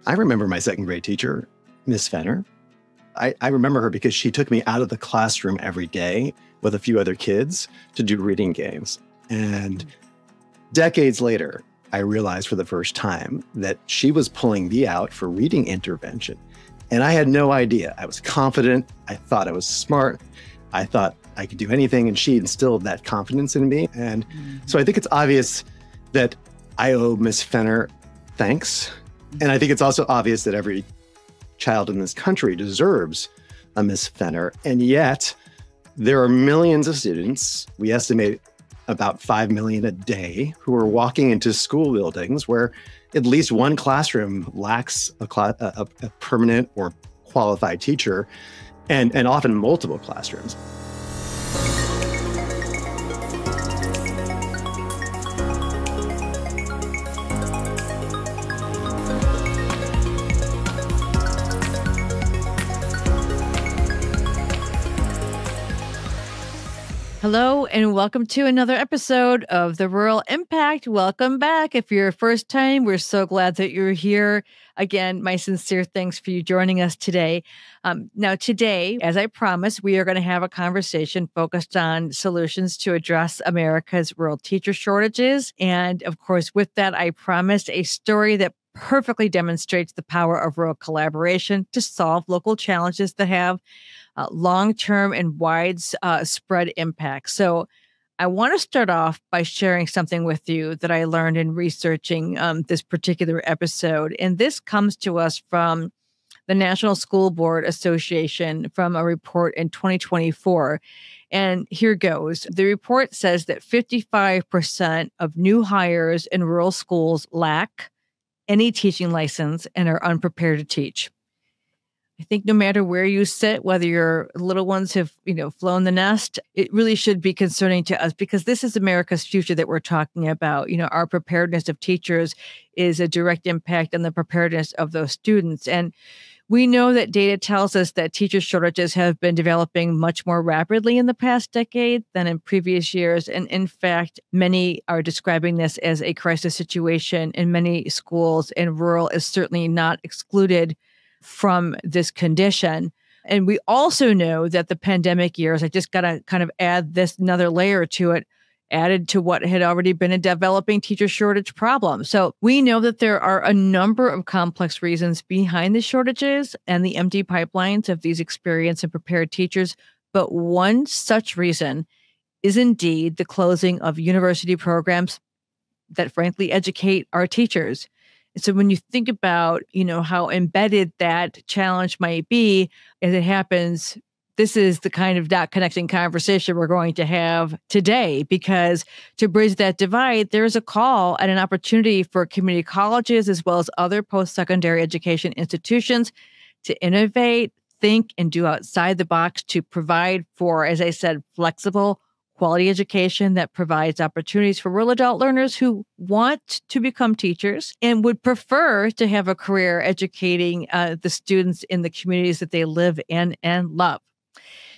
I remember my second grade teacher, Miss Fenner. I remember her because she took me out of the classroom every day with a few other kids to do reading games. And decades later, I realized for the first time that she was pulling me out for reading intervention. And I had no idea. I was confident. I thought I was smart. I thought I could do anything. And she instilled that confidence in me. And so I think it's obvious that I owe Miss Fenner thanks. And I think it's also obvious that every child in this country deserves a Miss Fenner. And yet there are millions of students, we estimate about 5 million a day, who are walking into school buildings where at least one classroom lacks a permanent or qualified teacher, and often multiple classrooms. Hello, and welcome to another episode of The Rural Impact. Welcome back. If you're a first time, we're so glad that you're here. Again, my sincere thanks for you joining us today. Now, today, as I promised, we are going to have a conversation focused on solutions to address America's rural teacher shortages. And of course, with that, I promised a story that perfectly demonstrates the power of rural collaboration to solve local challenges that have long-term and widespread impact. So I want to start off by sharing something with you that I learned in researching this particular episode. And this comes to us from the National School Board Association from a report in 2024. And here goes. The report says that 55% of new hires in rural schools lack any teaching license and are unprepared to teach. I think no matter where you sit, whether your little ones have, flown the nest, it really should be concerning to us because this is America's future that we're talking about. Our preparedness of teachers is a direct impact on the preparedness of those students. And we know that data tells us that teacher shortages have been developing much more rapidly in the past decade than in previous years. And in fact, many are describing this as a crisis situation in many schools, and rural is certainly not excluded from this condition. And we also know that the pandemic years, I just got to kind of add this another layer to it, added to what had already been a developing teacher shortage problem. So we know that there are a number of complex reasons behind the shortages and the empty pipelines of these experienced and prepared teachers. But one such reason is indeed the closing of university programs that frankly educate our teachers. So when you think about, how embedded that challenge might be as it happens, this is the kind of dot connecting conversation we're going to have today, because to bridge that divide, there is a call and an opportunity for community colleges as well as other post-secondary education institutions to innovate, think, and do outside the box to provide for, as I said, flexible, quality education that provides opportunities for rural adult learners who want to become teachers and would prefer to have a career educating the students in the communities that they live in and love.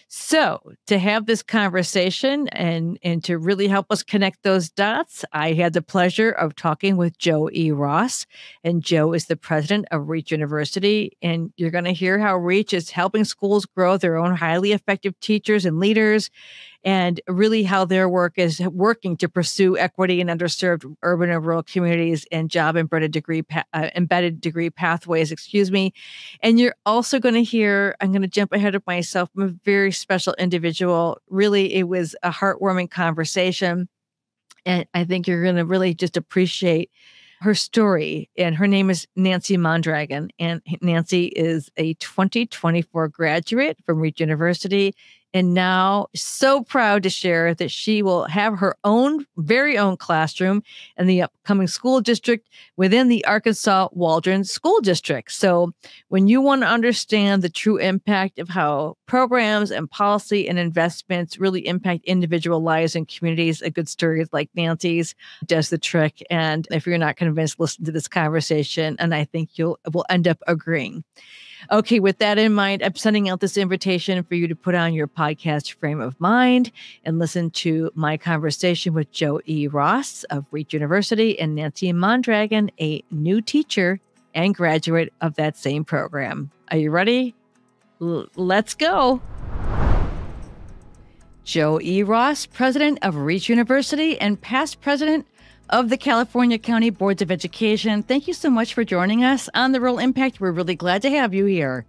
So to have this conversation and to really help us connect those dots, I had the pleasure of talking with Joe E. Ross. And Joe is the president of Reach University. And you're going to hear how Reach is helping schools grow their own highly effective teachers and leaders, and really how their work is working to pursue equity in underserved urban and rural communities and job embedded degree pathways, And you're also going to hear, I'm going to jump ahead of myself, I'm a very special individual. Really, it was a heartwarming conversation. And I think you're going to really just appreciate her story. And her name is Nancy Mondragon. And Nancy is a 2024 graduate from Reach University. And now so proud to share that she will have her very own classroom in the upcoming school district within the Arkansas Waldron School District. So when you want to understand the true impact of how programs and policy and investments really impact individual lives and communities, a good story like Nancy's does the trick. And if you're not convinced, listen to this conversation, and I think will end up agreeing. Okay, with that in mind, I'm sending out this invitation for you to put on your podcast frame of mind and listen to my conversation with Joe E. Ross of Reach University and Nancy Mondragon, a new teacher and graduate of that same program. Are you ready? Let's go. Joe E. Ross, president of Reach University and past president of the California County Boards of Education. Thank you so much for joining us on The Real Impact. We're really glad to have you here.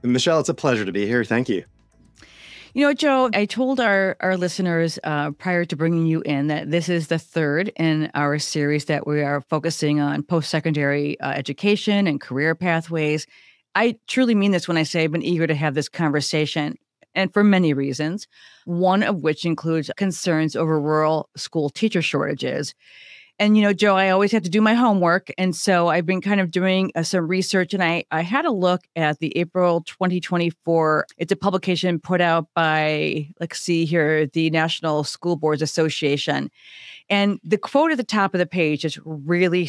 Michelle, it's a pleasure to be here. Thank you. You know, Joe, I told our listeners prior to bringing you in that this is the third in our series that we are focusing on post-secondary education and career pathways. I truly mean this when I say I've been eager to have this conversation, and for many reasons, one of which includes concerns over rural school teacher shortages. And, you know, Joe, I always have to do my homework. And so I've been kind of doing some research, and I had a look at the April 2024. It's a publication put out by, let's see here, the National School Boards Association. And the quote at the top of the page just really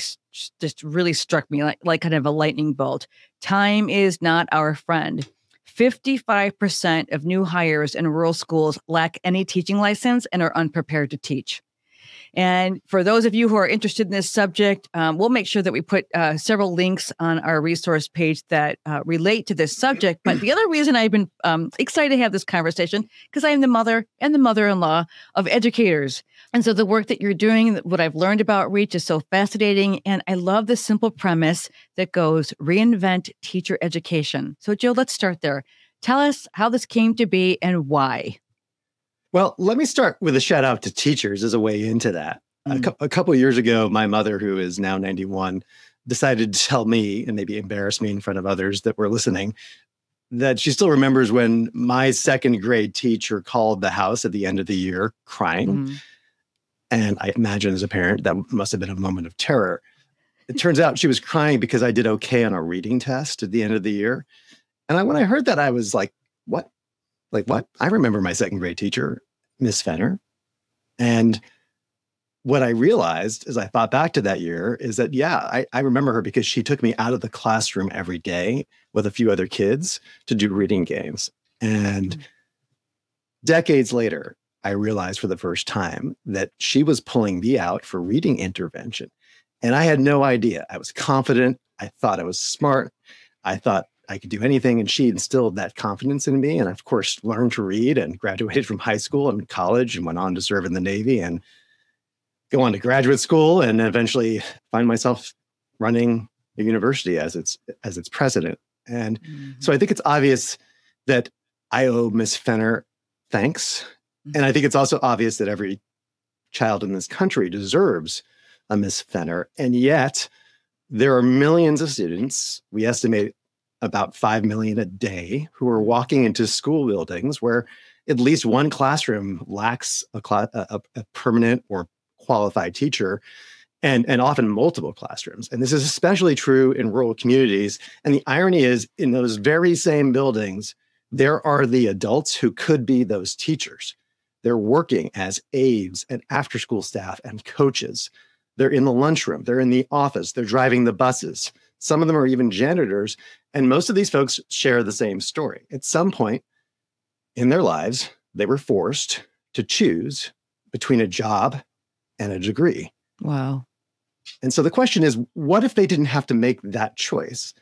struck me like kind of a lightning bolt. Time is not our friend. 55% of new hires in rural schools lack any teaching license and are unprepared to teach. And for those of you who are interested in this subject, we'll make sure that we put several links on our resource page that relate to this subject. But the other reason I've been excited to have this conversation, because I am the mother and the mother-in-law of educators. And so the work that you're doing, what I've learned about Reach is so fascinating. And I love the simple premise that goes, reinvent teacher education. So Joe, let's start there. Tell us how this came to be and why. Well, let me start with a shout out to teachers as a way into that. A couple of years ago, my mother, who is now 91, decided to tell me, and maybe embarrass me in front of others that were listening, that she still remembers when my second grade teacher called the house at the end of the year crying. And I imagine as a parent, that must have been a moment of terror. It turns out she was crying because I did okay on a reading test at the end of the year. And when I heard that, I was like, what? Like, what? I remember my second grade teacher, Miss Fenner. And what I realized as I thought back to that year is that, yeah, I remember her because she took me out of the classroom every day with a few other kids to do reading games. And decades later, I realized for the first time that she was pulling me out for reading intervention. And I had no idea. I was confident. I thought I was smart. I thought I could do anything. And she instilled that confidence in me. And of course, learned to read and graduated from high school and college and went on to serve in the Navy and go on to graduate school and eventually find myself running a university as its president. And so I think it's obvious that I owe Miss Fenner thanks. And I think it's also obvious that every child in this country deserves a Miss Fenner. And yet there are millions of students, we estimate about 5 million a day, who are walking into school buildings where at least one classroom lacks a permanent or qualified teacher, and often multiple classrooms. And this is especially true in rural communities. And the irony is, in those very same buildings, there are the adults who could be those teachers. They're working as aides and after-school staff and coaches. They're in the lunchroom. They're in the office. They're driving the buses. Some of them are even janitors. And most of these folks share the same story. At some point in their lives, they were forced to choose between a job and a degree. Wow. And so the question is, what if they didn't have to make that choice?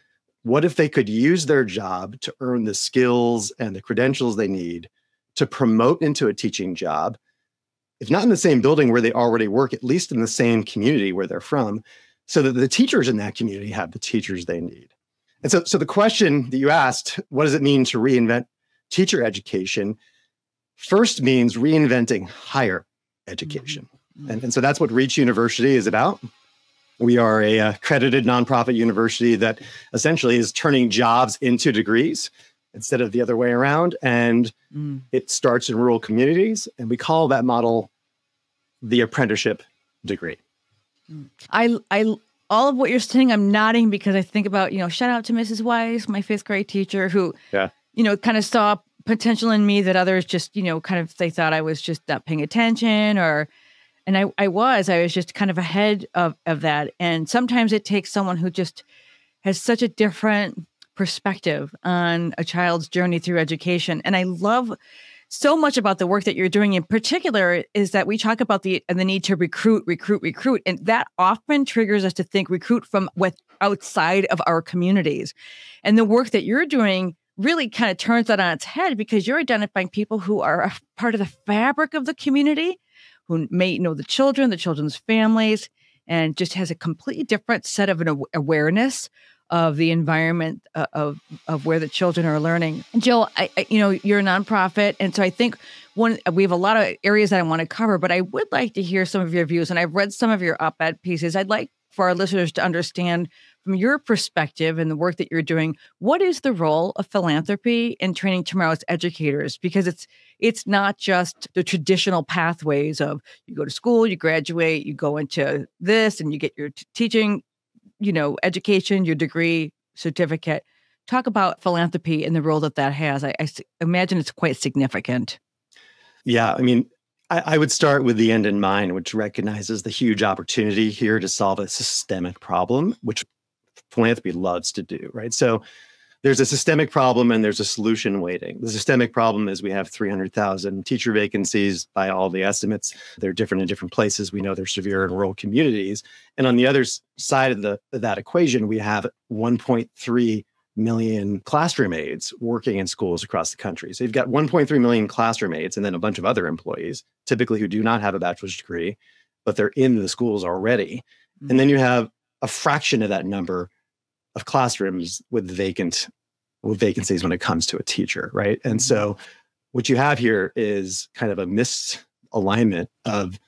What if they could use their job to earn the skills and the credentials they need to promote into a teaching job, if not in the same building where they already work, at least in the same community where they're from, so that the teachers in that community have the teachers they need? And so the question that you asked, what does it mean to reinvent teacher education, first means reinventing higher education. And so that's what Reach University is about. We are a accredited nonprofit university that essentially is turning jobs into degrees instead of the other way around. And it starts in rural communities. And we call that model the apprenticeship degree. All of what you're saying, I'm nodding because I think about, shout out to Mrs. Weiss, my 5th grade teacher who, kind of saw potential in me that others just, they thought I was just not paying attention and I was just kind of ahead of that. And sometimes it takes someone who just has such a different perspective on a child's journey through education. And I love so much about the work that you're doing in particular is that we talk about the need to recruit. And that often triggers us to think recruit from outside of our communities. And the work that you're doing really kind of turns that on its head, because you're identifying people who are a part of the fabric of the community, who may know the children's families, and just has a completely different set of an awareness of the environment of where the children are learning. And Jill, you're a nonprofit, and so I think we have a lot of areas that I want to cover, but I would like to hear some of your views. And I've read some of your op-ed pieces. I'd like for our listeners to understand from your perspective and the work that you're doing, what is the role of philanthropy in training tomorrow's educators? Because it's not just the traditional pathways of you go to school, you graduate, you go into this, and you get your teaching, education, your degree, certificate. Talk about philanthropy and the role that has. I imagine it's quite significant. Yeah, I would start with the end in mind, which recognizes the huge opportunity here to solve a systemic problem, which philanthropy loves to do, right? So there's a systemic problem and there's a solution waiting. The systemic problem is we have 300,000 teacher vacancies by all the estimates. They're different in different places. We know they're severe in rural communities. And on the other side of that equation, we have 1.3 million classroom aides working in schools across the country. So you've got 1.3 million classroom aides and then a bunch of other employees, typically who do not have a bachelor's degree, but they're in the schools already. Mm-hmm. And then you have a fraction of that number of classrooms with vacancies when it comes to a teacher, right? And so what you have here is kind of a misalignment of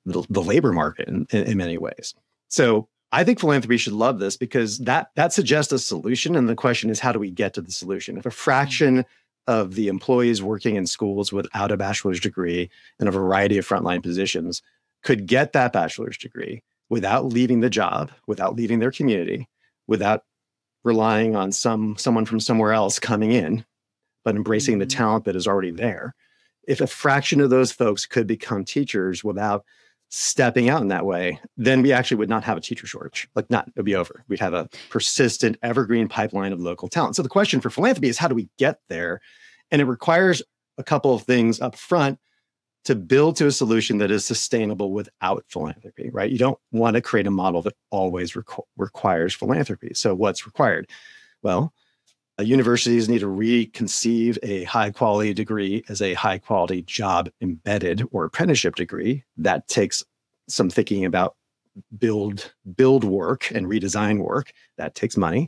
the labor market in many ways. So I think philanthropy should love this, because that suggests a solution. And the question is, how do we get to the solution? If a fraction of the employees working in schools without a bachelor's degree in a variety of frontline positions could get that bachelor's degree without leaving the job, without leaving their community, without relying on someone from somewhere else coming in, but embracing the talent that is already there. If a fraction of those folks could become teachers without stepping out in that way, then we actually would not have a teacher shortage. It'd be over. We'd have a persistent, evergreen pipeline of local talent. So the question for philanthropy is, how do we get there? And it requires a couple of things up front to build to a solution that is sustainable without philanthropy, right? You don't want to create a model that always requires philanthropy. So what's required? Well, universities need to reconceive a high-quality degree as a high-quality job-embedded or apprenticeship degree. That takes some thinking about build work and redesign work. That takes money.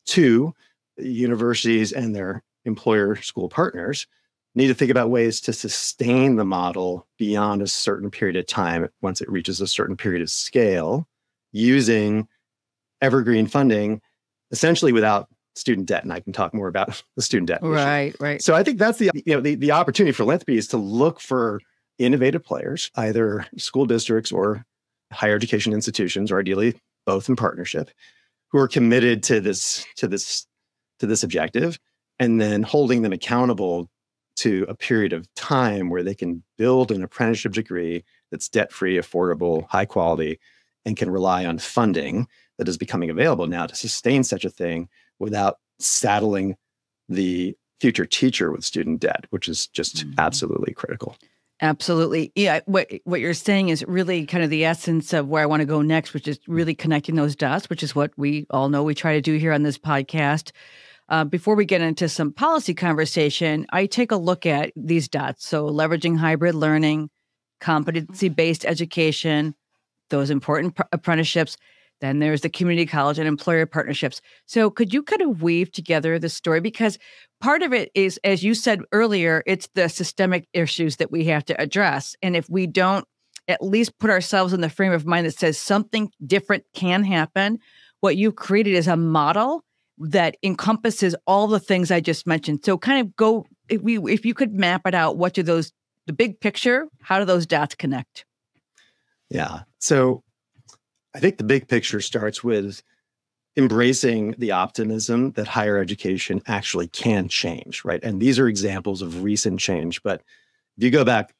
2, universities and their employer school partners need to think about ways to sustain the model beyond a certain period of time once it reaches a certain period of scale, using evergreen funding, essentially without student debt. And I can talk more about the student debt issue. Right. So I think that's the opportunity for philanthropy is to look for innovative players, either school districts or higher education institutions, or ideally both in partnership, who are committed to this objective, and then holding them accountable to a period of time where they can build an apprenticeship degree that's debt-free, affordable, high quality, and can rely on funding that is becoming available now to sustain such a thing without saddling the future teacher with student debt, which is just absolutely critical. Absolutely. Yeah. What you're saying is really kind of the essence of where I want to go next, which is really connecting those dots, which is what we all know we try to do here on this podcast. Before we get into some policy conversation, I take a look at these dots. So leveraging hybrid learning, competency-based education, those important apprenticeships. Then there's the community college and employer partnerships. So could you kind of weave together the story? Because part of it is, as you said earlier, it's the systemic issues that we have to address. And if we don't at least put ourselves in the frame of mind that says something different can happen, what you've created is a model that encompasses all the things I just mentioned. So kind of go, if you could map it out, what do the big picture, how do those dots connect? Yeah. So I think the big picture starts with embracing the optimism that higher education actually can change, right? And these are examples of recent change. But if you go back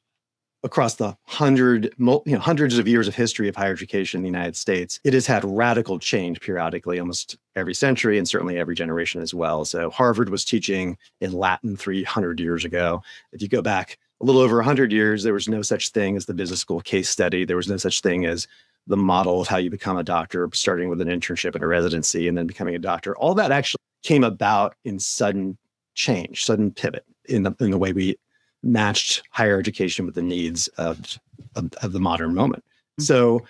across the hundreds of years of history of higher education in the United States, it has had radical change periodically, almost every century, and certainly every generation as well. So Harvard was teaching in Latin 300 years ago. If you go back a little over 100 years, there was no such thing as the business school case study. There was no such thing as the model of how you become a doctor, starting with an internship and a residency and then becoming a doctor. All that actually came about in sudden change, sudden pivot in the way we matched higher education with the needs of the modern moment. Mm-hmm. So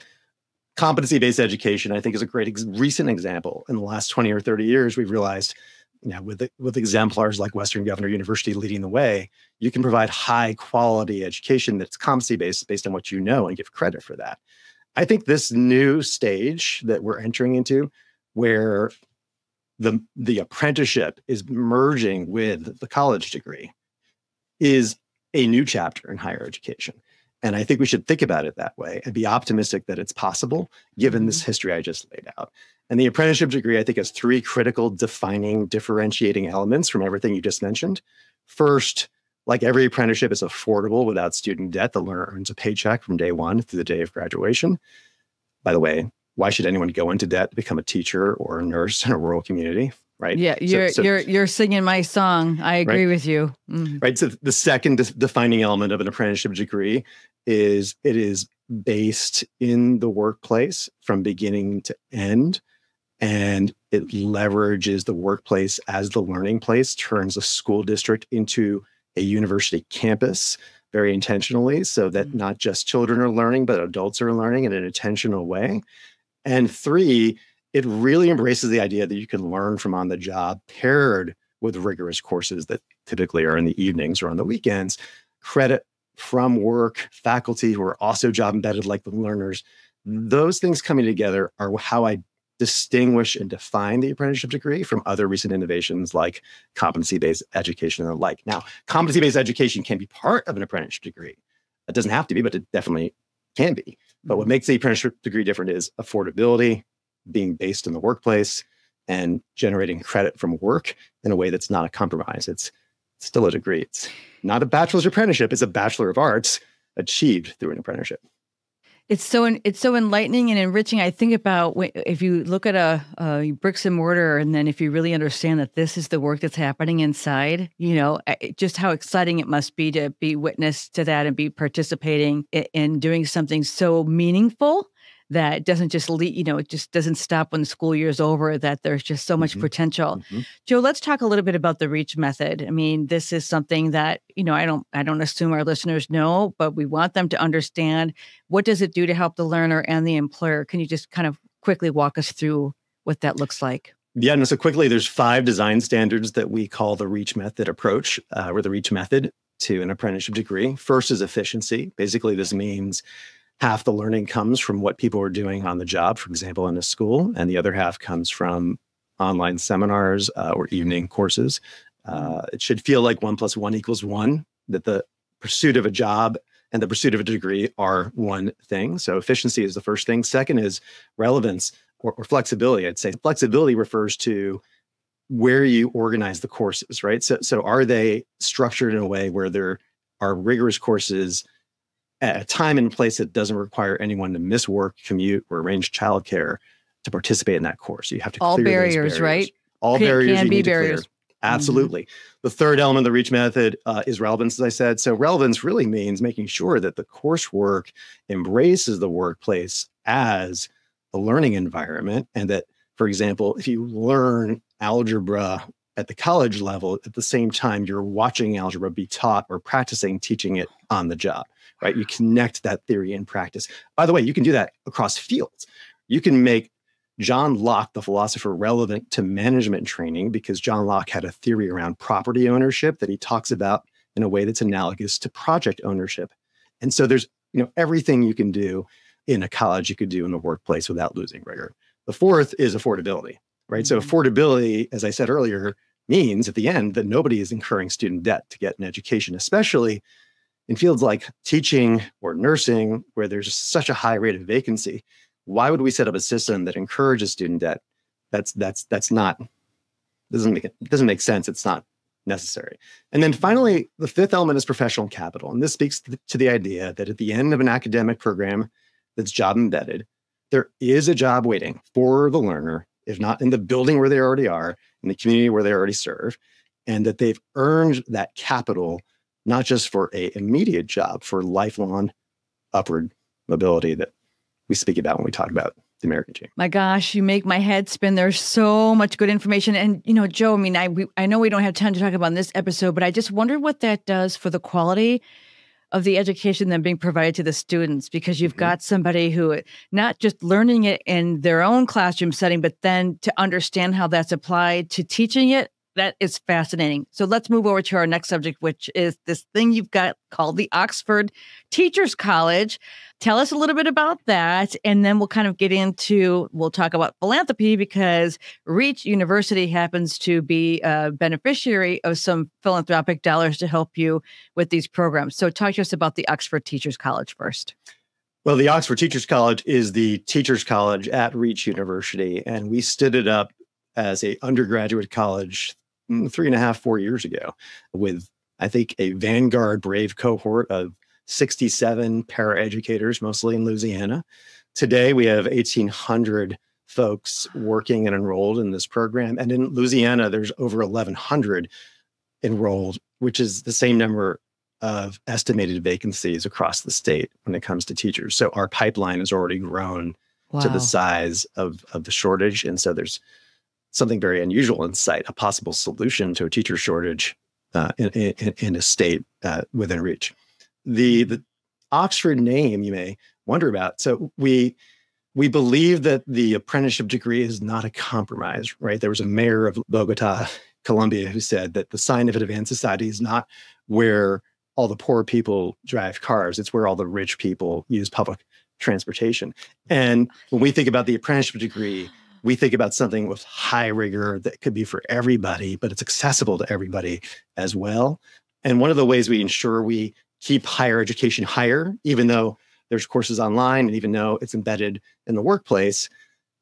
competency-based education, I think, is a great recent example. In the last 20 or 30 years, we've realized, with exemplars like Western Governor University leading the way, you can provide high quality education that's competency-based based on what you know and give credit for that. I think this new stage that we're entering into, where the apprenticeship is merging with the college degree, is a new chapter in higher education. And I think we should think about it that way and be optimistic that it's possible, given this history I just laid out. And the apprenticeship degree, I think, has three critical defining, differentiating elements from everything you just mentioned. First, like every apprenticeship is affordable without student debt. The learner earns a paycheck from day one through the day of graduation. By the way, why should anyone go into debt to become a teacher or a nurse in a rural community? Right. Yeah, you're singing my song. I agree with you. Mm. Right. So the second defining element of an apprenticeship degree is it is based in the workplace from beginning to end, and it leverages the workplace as the learning place, turns a school district into a university campus very intentionally, so that not just children are learning, but adults are learning in an intentional way. And three, it really embraces the idea that you can learn from on the job, paired with rigorous courses that typically are in the evenings or on the weekends. Credit from work, faculty who are also job embedded like the learners. Those things coming together are how I distinguish and define the apprenticeship degree from other recent innovations like competency-based education and the like. Now, competency-based education can be part of an apprenticeship degree. It doesn't have to be, but it definitely can be. But what makes the apprenticeship degree different is affordability, being based in the workplace, and generating credit from work in a way that's not a compromise. It's still a degree. It's not a bachelor's apprenticeship. It's a Bachelor of Arts achieved through an apprenticeship. It's so enlightening and enriching. I think about if you look at a bricks and mortar, and then if you really understand that this is the work that's happening inside, just how exciting it must be to be witness to that and be participating in doing something so meaningful that doesn't just lead, it just doesn't stop when the school year is over, that there's just so much potential. Mm-hmm. Joe, let's talk a little bit about the REACH method. I mean, this is something that, I don't assume our listeners know, but we want them to understand. What does it do to help the learner and the employer? Can you just kind of quickly walk us through what that looks like? Yeah, and so quickly, there's 5 design standards that we call the REACH method approach, or the REACH method to an apprenticeship degree. First is efficiency. Basically, this means half the learning comes from what people are doing on the job, for example, in a school, and the other half comes from online seminars or evening courses. It should feel like 1 + 1 = 1, that the pursuit of a job and the pursuit of a degree are one thing. So efficiency is the first thing. Second is relevance or flexibility. I'd say flexibility refers to where you organize the courses, right? So are they structured in a way where there are rigorous courses at a time and place that doesn't require anyone to miss work, commute, or arrange childcare to participate in that course? You have to all clear barriers, those barriers, right? All barriers can you be need barriers. To clear. Absolutely. The third element of the REACH method is relevance, as I said. So relevance really means making sure that the coursework embraces the workplace as a learning environment, and that, for example, if you learn algebra at the college level, at the same time you're watching algebra be taught or practicing teaching it on the job. Right? You connect that theory and practice. By the way, you can do that across fields. You can make John Locke, the philosopher, relevant to management training because John Locke had a theory around property ownership that he talks about in a way that's analogous to project ownership. And so there's, everything you can do in a college, you could do in the workplace without losing rigor. The fourth is affordability, right? So affordability, as I said earlier, means at the end that nobody is incurring student debt to get an education, especially in fields like teaching or nursing, where there's such a high rate of vacancy. Why would we set up a system that encourages student debt? That's not, doesn't make sense. It's not necessary. And then finally, the fifth element is professional capital. And this speaks to the idea that at the end of an academic program that's job embedded, there is a job waiting for the learner, if not in the building where they already are, in the community where they already serve, and that they've earned that capital, not just for an immediate job, for lifelong upward mobility that we speak about when we talk about the American dream. My gosh, you make my head spin. There's so much good information. And, Joe, I mean, I know we don't have time to talk about in this episode, but I just wonder what that does for the quality of the education that's being provided to the students, because you've got somebody who not just learning it in their own classroom setting, but then to understand how that's applied to teaching it. That is fascinating. So let's move over to our next subject, which is this thing you've got called the Oxford Teachers College. Tell us a little bit about that, and then we'll kind of we'll talk about philanthropy, because Reach University happens to be a beneficiary of some philanthropic dollars to help you with these programs. So talk to us about the Oxford Teachers College first. Well, the Oxford Teachers College is the Teachers College at Reach University, and we stood it up as an undergraduate college 3.5, 4 years ago with, I think, a vanguard brave cohort of 67 paraeducators, mostly in Louisiana. Today, we have 1,800 folks working and enrolled in this program. And in Louisiana, there's over 1,100 enrolled, which is the same number of estimated vacancies across the state when it comes to teachers. So our pipeline has already grown to the size of the shortage. And so there's something very unusual in sight, a possible solution to a teacher shortage in a state within Reach. The Oxford name you may wonder about. So we believe that the apprenticeship degree is not a compromise, right? There was a mayor of Bogota, Colombia, who said that the sign of an advanced society is not where all the poor people drive cars. It's where all the rich people use public transportation. And when we think about the apprenticeship degree, we think about something with high rigor that could be for everybody, but it's accessible to everybody as well. And one of the ways we ensure we keep higher education higher, even though there's courses online and even though it's embedded in the workplace,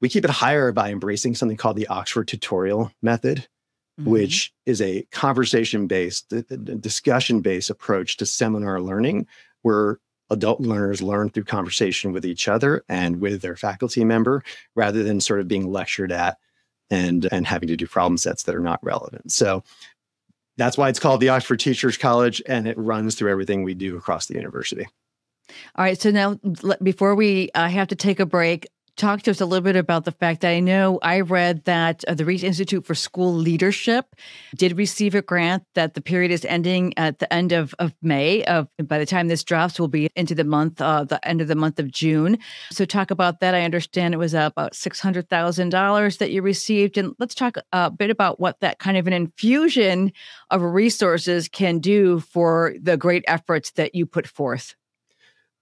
we keep it higher by embracing something called the Oxford tutorial method, which is a conversation-based, discussion-based approach to seminar learning, where adult learners learn through conversation with each other and with their faculty member, rather than sort of being lectured at and having to do problem sets that are not relevant. So that's why it's called the Oxford Teachers College, and it runs through everything we do across the university. All right. So now, before we have to take a break, talk to us a little bit about the fact that I know I read that the Reach Institute for School Leadership did receive a grant, that the period is ending at the end of May. By the time this drops, we'll be into the end of the month of June. So talk about that. I understand it was about $600,000 that you received. And let's talk a bit about what that kind of an infusion of resources can do for the great efforts that you put forth.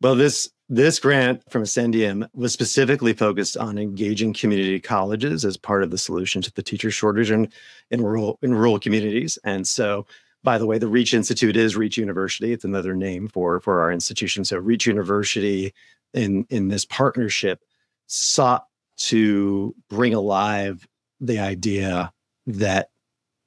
Well, this grant from Ascendium was specifically focused on engaging community colleges as part of the solution to the teacher shortage in rural communities. And so, by the way, the Reach Institute is Reach University. It's another name for our institution. So Reach University in this partnership sought to bring alive the idea that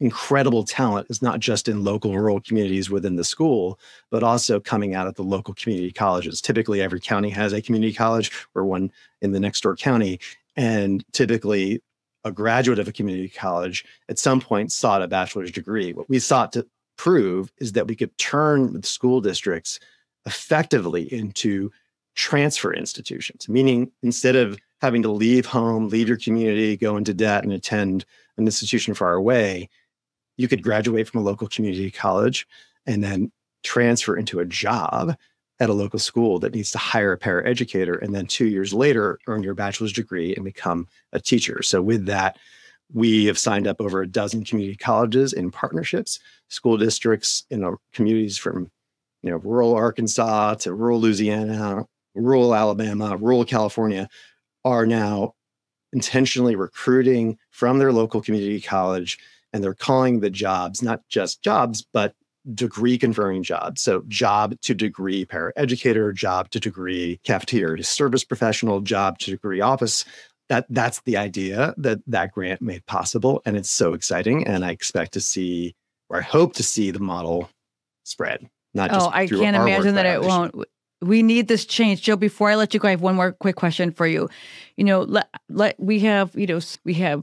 incredible talent is not just in local rural communities within the school, but also coming out of the local community colleges. Typically, every county has a community college or one in the next door county. And typically, a graduate of a community college at some point sought a bachelor's degree. What we sought to prove is that we could turn the school districts effectively into transfer institutions, meaning instead of having to leave home, leave your community, go into debt, and attend an institution far away, you could graduate from a local community college and then transfer into a job at a local school that needs to hire a paraeducator, and then 2 years later, earn your bachelor's degree and become a teacher. So with that, we have signed up over a dozen community colleges in partnerships, school districts in communities from rural Arkansas to rural Louisiana, rural Alabama, rural California, are now intentionally recruiting from their local community college, and they're calling the jobs not just jobs, but degree conferring jobs. So job to degree paraeducator, job to degree cafeteria service professional, job to degree office. That's the idea that grant made possible. And it's so exciting. And I expect to see where I hope to see the model spread, not just I through can't our imagine work, that but it others. won't. We need this change. Joe, before I let you go, I have one more quick question for you. We have,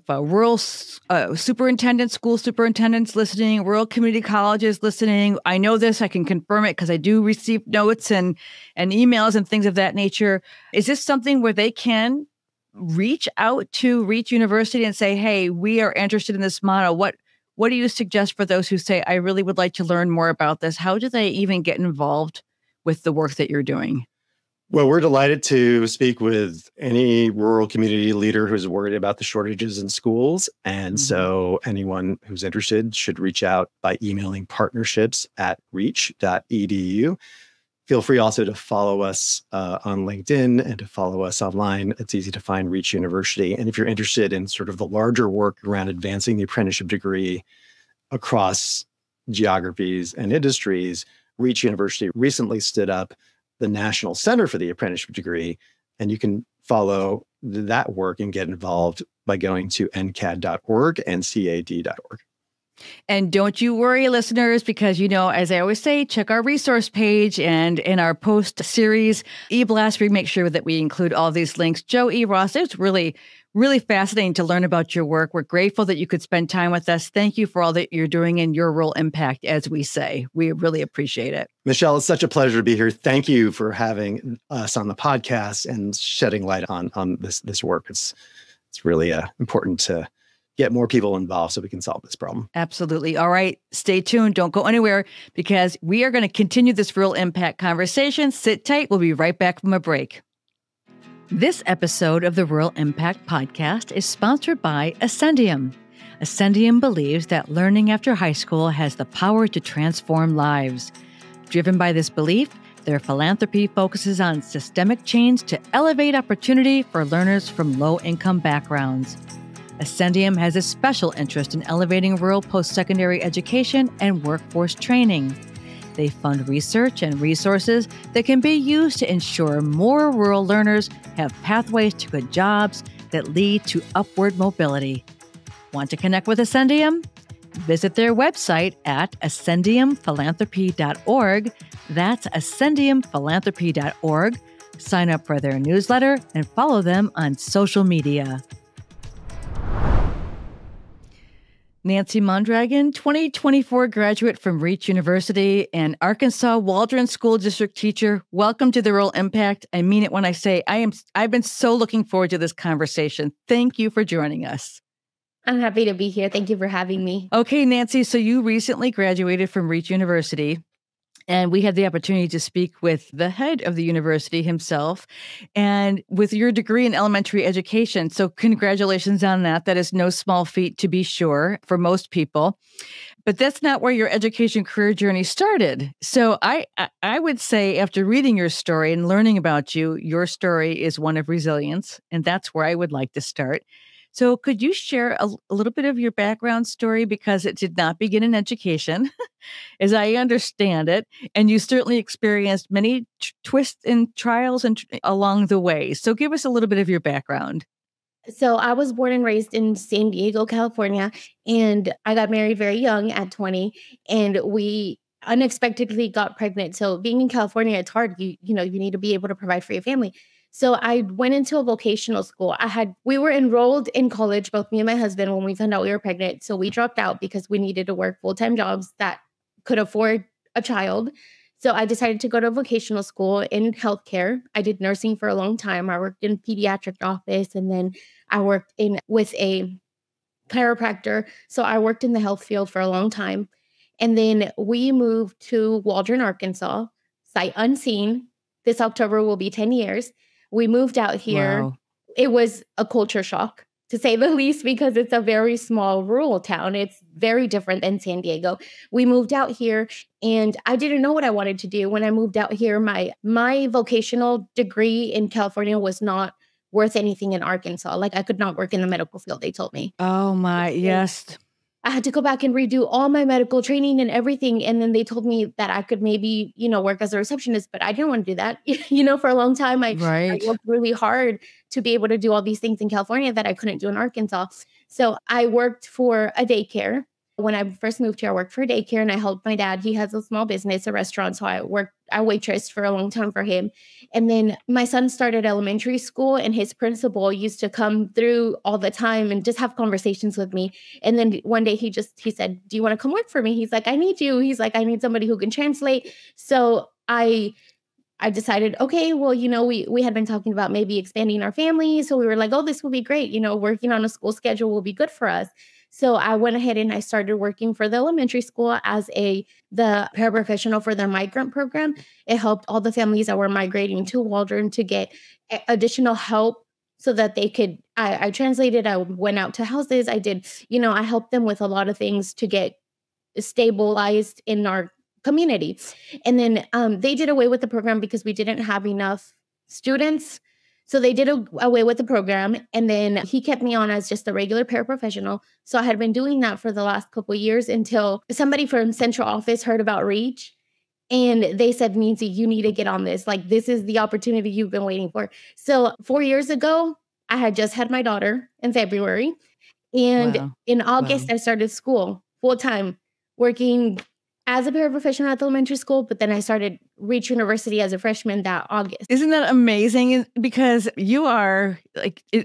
rural superintendents, school superintendents listening, rural community colleges listening. I know this, I can confirm it because I do receive notes and emails and things of that nature. Is this something where they can reach out to Reach University and say, hey, we are interested in this model? What do you suggest for those who say, I really would like to learn more about this? How do they even get involved with the work that you're doing? Well, we're delighted to speak with any rural community leader who's worried about the shortages in schools. And so anyone who's interested should reach out by emailing partnerships@reach.edu. Feel free also to follow us on LinkedIn and to follow us online. It's easy to find Reach University. And if you're interested in sort of the larger work around advancing the apprenticeship degree across geographies and industries, Reach University recently stood up the National Center for the Apprenticeship Degree, and you can follow that work and get involved by going to ncad.org and cad.org. And don't you worry, listeners, because, as I always say, check our resource page, and in our post series e-blast, we make sure that we include all these links. Joe E. Ross, it's really, really fascinating to learn about your work. We're grateful that you could spend time with us. Thank you for all that you're doing in your rural impact, as we say. We really appreciate it. Michelle, it's such a pleasure to be here. Thank you for having us on the podcast and shedding light on this work. It's really important to get more people involved so we can solve this problem. Absolutely. All right. Stay tuned. Don't go anywhere, because we are going to continue this rural impact conversation. Sit tight. We'll be right back from a break. This episode of the Rural Impact Podcast is sponsored by Ascendium. Ascendium believes that learning after high school has the power to transform lives. Driven by this belief, their philanthropy focuses on systemic change to elevate opportunity for learners from low-income backgrounds. Ascendium has a special interest in elevating rural post-secondary education and workforce training. They fund research and resources that can be used to ensure more rural learners have pathways to good jobs that lead to upward mobility. Want to connect with Ascendium? Visit their website at ascendiumphilanthropy.org. That's ascendiumphilanthropy.org. Sign up for their newsletter and follow them on social media. Nancy Mondragon, 2024 graduate from Reach University and Arkansas Waldron School District teacher. Welcome to the Rural Impact. I mean it when I say I've been so looking forward to this conversation. Thank you for joining us. I'm happy to be here. Thank you for having me. Okay, Nancy, so you recently graduated from Reach University, and we had the opportunity to speak with the head of the university himself, and with your degree in elementary education. So congratulations on that. That is no small feat, to be sure, for most people. But that's not where your education career journey started. So I would say, after reading your story and learning about you, your story is one of resilience, and that's where I would like to start. So could you share a little bit of your background story, because it did not begin in education, as I understand it, and you certainly experienced many twists and trials along the way. So give us a little bit of your background. So I was born and raised in San Diego, California, and I got married very young at 20, and we unexpectedly got pregnant. So being in California, it's hard. You need to be able to provide for your family. So I went into a vocational school. We were enrolled in college, both me and my husband, when we found out we were pregnant. So we dropped out because we needed to work full-time jobs that could afford a child. So I decided to go to a vocational school in healthcare. I did nursing for a long time. I worked in pediatric office, and then I worked with a chiropractor. So I worked in the health field for a long time. And then we moved to Waldron, Arkansas, sight unseen. This October will be 10 years. We moved out here. Wow. It was a culture shock, to say the least, because it's a very small rural town. It's very different than San Diego. We moved out here, and I didn't know what I wanted to do. When I moved out here, my vocational degree in California was not worth anything in Arkansas. Like, I could not work in the medical field, they told me. Oh my, yes. I had to go back and redo all my medical training and everything. And then they told me that I could maybe, work as a receptionist, but I didn't want to do that. For a long time, I worked really hard to be able to do all these things in California that I couldn't do in Arkansas. So I worked for a daycare. When I first moved here, I worked for daycare and I helped my dad. He has a small business, a restaurant. So I waitressed for a long time for him. And then my son started elementary school and his principal used to come through all the time and just have conversations with me. And then one day he said, "Do you want to come work for me?" He's like, "I need you." He's like, "I need somebody who can translate." So I decided, okay, well, we had been talking about maybe expanding our family. So we were like, oh, this will be great. Working on a school schedule will be good for us. So I went ahead and I started working for the elementary school as the paraprofessional for their migrant program. It helped all the families that were migrating to Waldron to get additional help so that they could, I translated, I went out to houses. I did, I helped them with a lot of things to get stabilized in our community. And then they did away with the program because we didn't have enough students. So they did away with the program. And then he kept me on as just a regular paraprofessional. So I had been doing that for the last couple of years until somebody from central office heard about Reach. And they said, "Nancy, you need to get on this. Like, this is the opportunity you've been waiting for." So 4 years ago, I had just had my daughter in February. And in August, I started school full time, working as a paraprofessional at the elementary school, but then I started Reach University as a freshman that August. Isn't that amazing? Because you are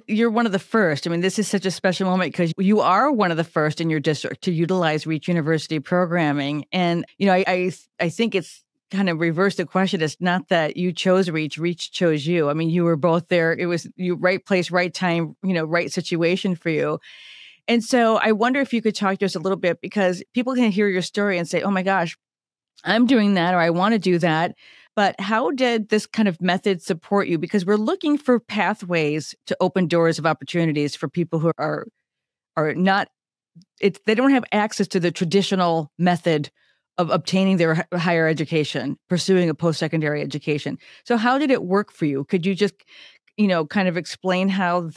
you're one of the first. I mean, this is such a special moment because you are one of the first in your district to utilize Reach University programming. And, I think it's kind of reverse the question. It's not that you chose Reach chose you. I mean, you were both there. It was you right place, right time, right situation for you. And so I wonder if you could talk to us a little bit because people can hear your story and say, "Oh my gosh, I'm doing that," or "I want to do that." But how did this kind of method support you? Because we're looking for pathways to open doors of opportunities for people who are not, they don't have access to the traditional method of obtaining their higher education, pursuing a post-secondary education. So how did it work for you? Could you just, kind of explain how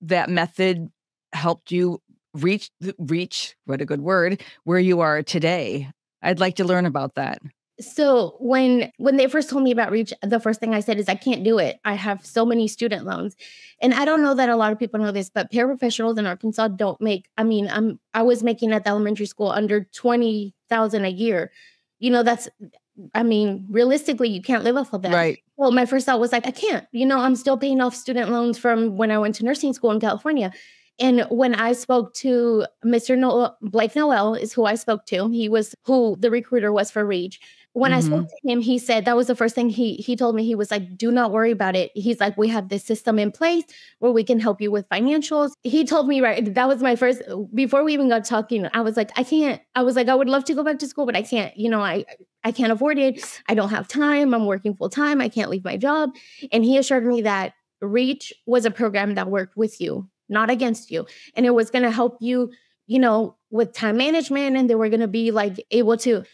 that method helped you reach, what a good word, where you are today? I'd like to learn about that. So when they first told me about Reach, the first thing I said is, "I can't do it. I have so many student loans." And I don't know that a lot of people know this, but paraprofessionals in Arkansas don't make, I was making at the elementary school under $20,000 a year. Realistically, you can't live off of that. Right. Well, my first thought was like, I can't, I'm still paying off student loans from when I went to nursing school in California. And when I spoke to Mr. Blake Noel is who I spoke to. He was who the recruiter was for Reach. When I spoke to him, he said that was the first thing he told me. He was like, "Do not worry about it." He's like, "We have this system in place where we can help you with financials." He told me, right, that was my first, before we even got talking, I was like, I can't. I was like, I would love to go back to school, but I can't. I can't afford it. I don't have time. I'm working full time. I can't leave my job. And he assured me that Reach was a program that worked with you, not against you. And it was going to help you, with time management. And they were going to be like able to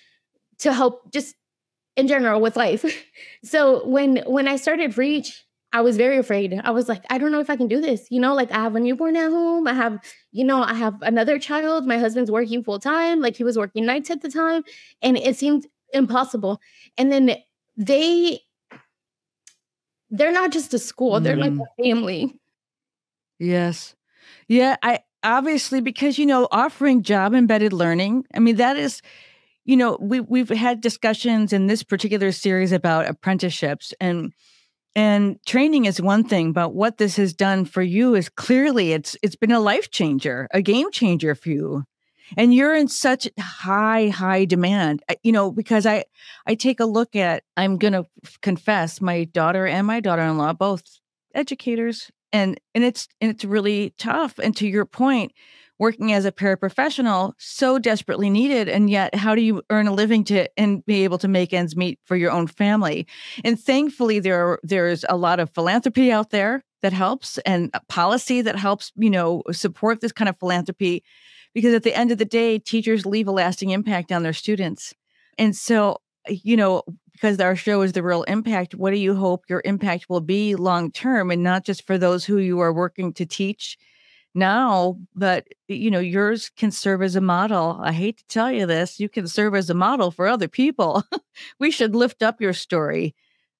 help just in general with life. So when I started Reach, I was very afraid. I was like, I don't know if I can do this. I have a newborn at home. I have another child. My husband's working full time. Like, he was working nights at the time. And it seemed impossible. And then they're not just a school. They're like a family. Yes. Yeah. I obviously, because, offering job embedded learning, that is, we've had discussions in this particular series about apprenticeships and training is one thing, but what this has done for you is clearly it's been a life changer, a game changer for you. And you're in such high demand, because I take a look at, I'm going to confess, my daughter and my daughter-in-law, both educators, and it's really tough. And to your point, working as a paraprofessional, so desperately needed. And yet, how do you earn a living and be able to make ends meet for your own family? And thankfully, there's a lot of philanthropy out there that helps, and a policy that helps, support this kind of philanthropy. Because at the end of the day, teachers leave a lasting impact on their students. And so, because our show is The Real Impact, what do you hope your impact will be long term, and not just for those who you are working to teach now, but, yours can serve as a model. I hate to tell you this, you can serve as a model for other people. We should lift up your story.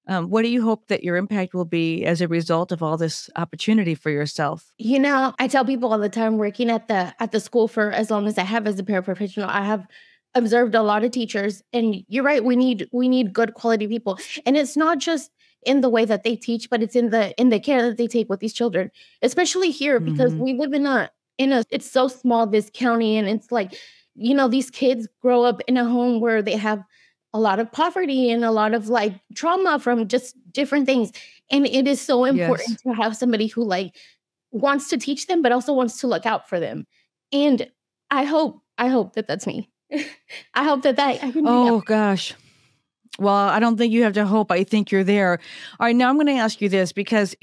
What do you hope that your impact will be as a result of all this opportunity for yourself? I tell people all the time, working at the school for as long as I have as a paraprofessional, I have observed a lot of teachers, and you're right, we need good quality people. And it's not just in the way that they teach, but it's in the care that they take with these children, especially here, because Hmm. we live in a it's so small, this county, and it's like, these kids grow up in a home where they have a lot of poverty and a lot of like trauma from just different things. And it is so Yes. important to have somebody who like wants to teach them, but also wants to look out for them. And I hope that that's me. I hope that I can do that. Oh, gosh. Well, I don't think you have to hope. I think you're there. All right. Now I'm going to ask you this because,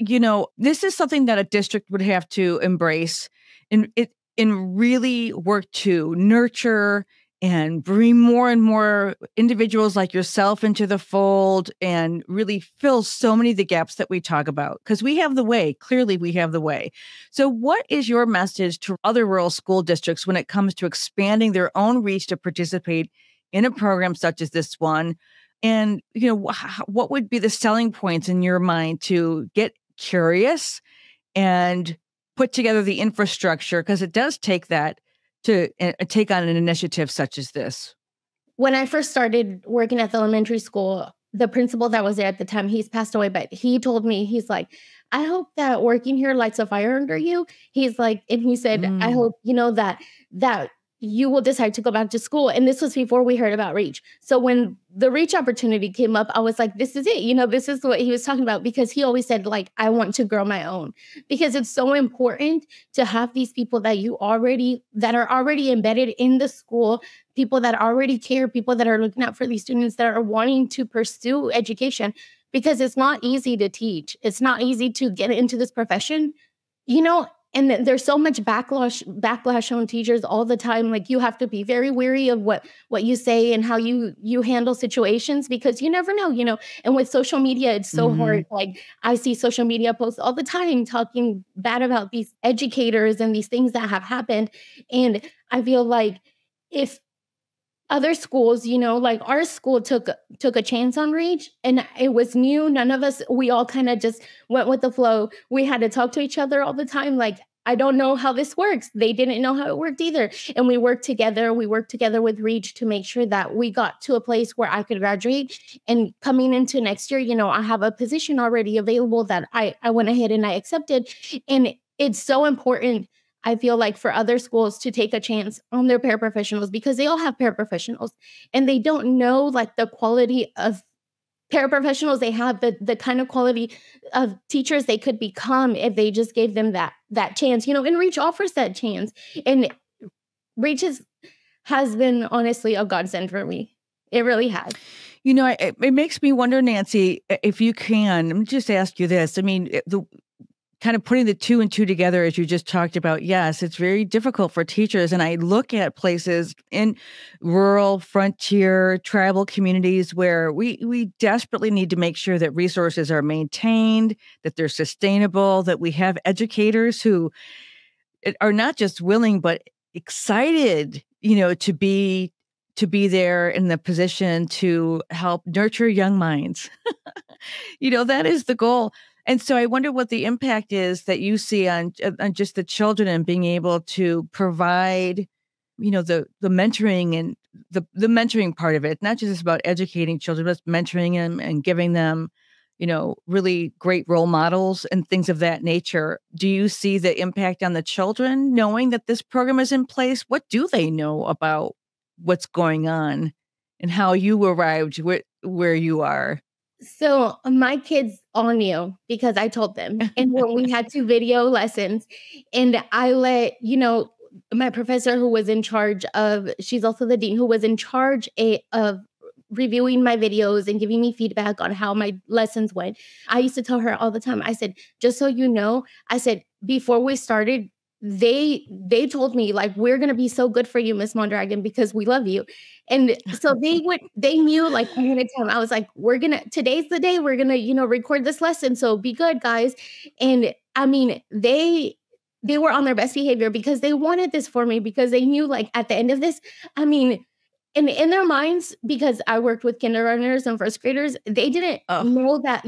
this is something that a district would have to embrace and really work to nurture and bring more and more individuals like yourself into the fold and really fill so many of the gaps that we talk about because we have the way. Clearly, we have the way. So, what is your message to other rural school districts when it comes to expanding their own reach to participate in a program such as this one? And, what would be the selling points in your mind to get curious and put together the infrastructure? Because it does take that to take on an initiative such as this. When I first started working at the elementary school, the principal that was there at the time, he's passed away, but he told me, he's like, I hope that working here lights a fire under you. He's like, and he said, I Mm, hope, that you will decide to go back to school. And this was before we heard about Reach. So when the Reach opportunity came up, I was like, this is it. This is what he was talking about, because he always said, like, I want to grow my own, because it's so important to have these people that are already embedded in the school, people that already care, people that are looking out for these students that are wanting to pursue education, because it's not easy to teach. It's not easy to get into this profession, you know, and there's so much backlash on teachers all the time. Like, you have to be very wary of what you say and how you handle situations, because you never know. And with social media, it's so mhm. hard. Like, I see social media posts all the time talking bad about these educators and these things that have happened. And I feel like if other schools, like our school took a chance on Reach, and it was new. None of us, we all kind of just went with the flow. We had to talk to each other all the time. Like, I don't know how this works. They didn't know how it worked either. And we worked together. We worked together with Reach to make sure that we got to a place where I could graduate. And coming into next year, I have a position already available that I went ahead and I accepted. And it's so important, I feel like, for other schools to take a chance on their paraprofessionals, because they all have paraprofessionals and they don't know like the quality of paraprofessionals they have, the kind of quality of teachers they could become if they just gave them that chance. And Reach offers that chance. And Reach has been honestly a godsend for me. It really has. It makes me wonder, Nancy, if you can, let me just ask you this. I mean, the kind of putting the two and two together, as you just talked about, yes, it's very difficult for teachers. And I look at places in rural, frontier, tribal communities where we desperately need to make sure that resources are maintained, that they're sustainable, that we have educators who are not just willing, but excited, to be there in the position to help nurture young minds. That is the goal. And so I wonder what the impact is that you see on just the children and being able to provide, the mentoring and the mentoring part of it, not just about educating children, but mentoring them and giving them, really great role models and things of that nature. Do you see the impact on the children knowing that this program is in place? What do they know about what's going on and how you arrived where you are? So my kids all knew because I told them. And when we had to video lessons, and I let, my professor who was in charge of, she's also the dean, who was in charge of reviewing my videos and giving me feedback on how my lessons went. I used to tell her all the time, I said, just so you know, I said, before we started, they told me, like, we're gonna be so good for you, Miss Mondragon, because we love you. And so they knew, like, ahead of time. I was like, today's the day we're gonna, record this lesson. So be good, guys. And I mean, they were on their best behavior because they wanted this for me, because they knew, like, at the end of this, I mean, And in their minds, because I worked with kindergartners and first graders, they didn't know that,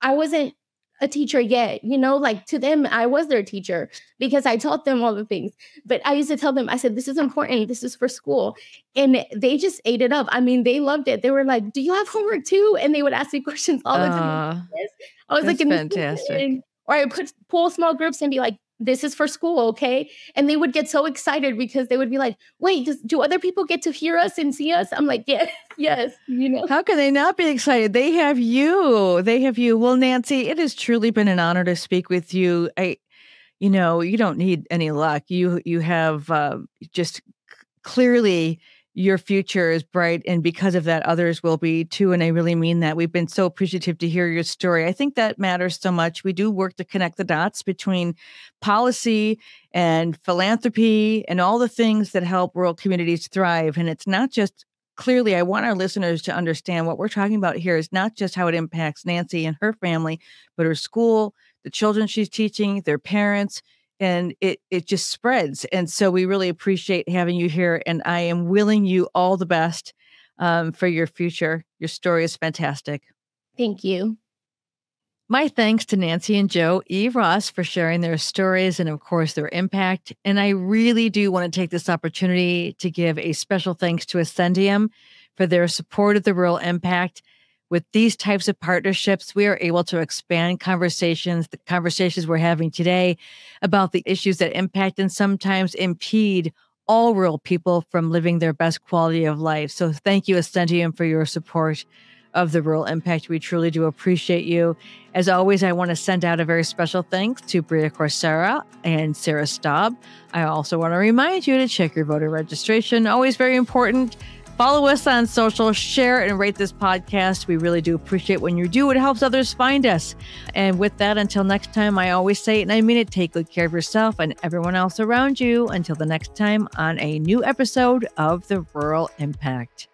I wasn't a teacher yet, like to them, I was their teacher because I taught them all the things. But I used to tell them, I said, this is important. This is for school. And they just ate it up. I mean, they loved it. They were like, do you have homework too? And they would ask me questions all the time. Yes. I was like, fantastic. Or I would pull small groups and be like, this is for school, okay? And they would get so excited because they would be like, wait, do other people get to hear us and see us? I'm like, yes. How can they not be excited? They have you. Well, Nancy, it has truly been an honor to speak with you. You don't need any luck. You have just clearly your future is bright. And because of that, others will be too. And I really mean that. We've been so appreciative to hear your story. I think that matters so much. We do work to connect the dots between policy and philanthropy and all the things that help rural communities thrive. And it's not just clearly, I want our listeners to understand what we're talking about here is not just how it impacts Nancy and her family, but her school, the children she's teaching, their parents, and it just spreads. And so we really appreciate having you here. And I am willing you all the best for your future. Your story is fantastic. Thank you. My thanks to Nancy and Joe E. Ross for sharing their stories and, of course, their impact. And I really do want to take this opportunity to give a special thanks to Ascendium for their support of the Rural Impact. With these types of partnerships, we are able to expand the conversations we're having today about the issues that impact and sometimes impede all rural people from living their best quality of life. So thank you, Ascendium, for your support of the Rural Impact. We truly do appreciate you. As always, I want to send out a very special thanks to Bria Corsera and Sarah Staub. I also want to remind you to check your voter registration. Always very important. Follow us on social, share and rate this podcast. We really do appreciate when you do. It helps others find us. And with that, until next time, I always say it and I mean it, take good care of yourself and everyone else around you. Until the next time on a new episode of The Rural Impact.